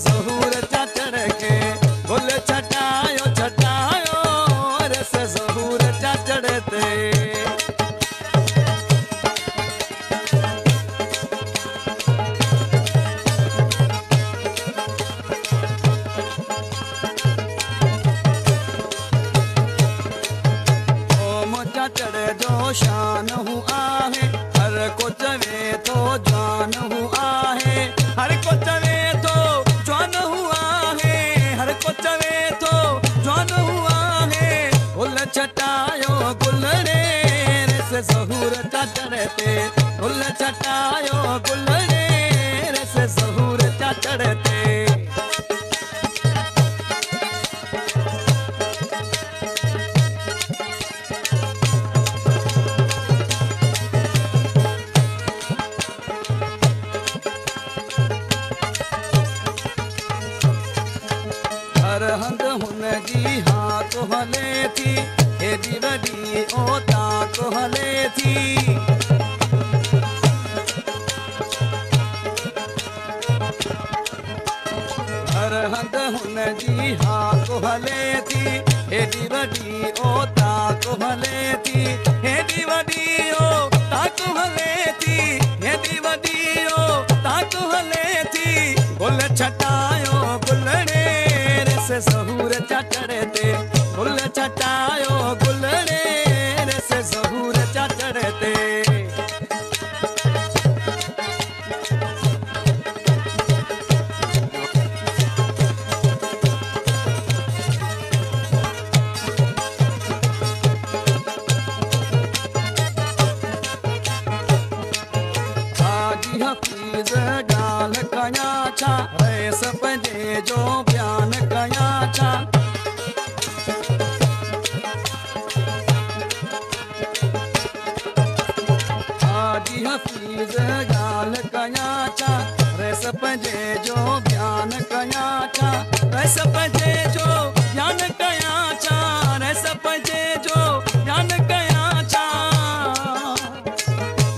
ज़हूर चाचड़ के गुल छटायो छटायो रस ज़हूर चाचड़ ते चढ़े जो शान हूँ आहे हर को चवे तो जान हूँ आहे हर को चवे तो जान हूँ आहे हर को चवे तो जान हूँ आहे गुल छटायो गुल रे रस ज़हूर चाचड़ ते गुल छटायो गुल रे रस ज़हूर चाचड़ ते हर हंध हुनजी हाथ हले थी हेॾी वॾी औताक हले थी हर हंध हुनजी हाथ हले थी हेॾी वॾी औताक हले थी हेॾी वॾी औताक हले थी हेॾी वॾी औताक हले थी गुल छटायो गुल रे रस ज़हूर चाचड़ ते गुल छटायो गुल रे रस ज़हूर चाचड़ ते हाजी हफ़ीज़ ॻाल्हि कयां छा रैस पंहिंजे जो बयान कयां छा हाजी हफ़ीज़ ॻाल्हि कयां छा रैस पंहिंजे जो बयान कयां छा रैस पंहिंजे जो बयान कयां छा रैस पंहिंजे जो बयान कयां छा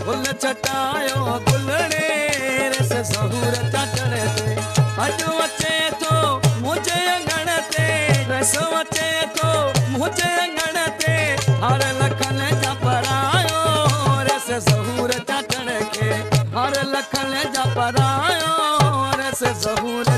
गुल छटायो गुल रे रस ज़हूर चाचड़ ते अॼु अचे थो मुंहिंजे अंगण ते रसो अचे थो मुंहिंजे अंगण ते हर लखन जा परायो रस ज़हूर चाचड़ के हर लखन जा परायो रस ज़हूर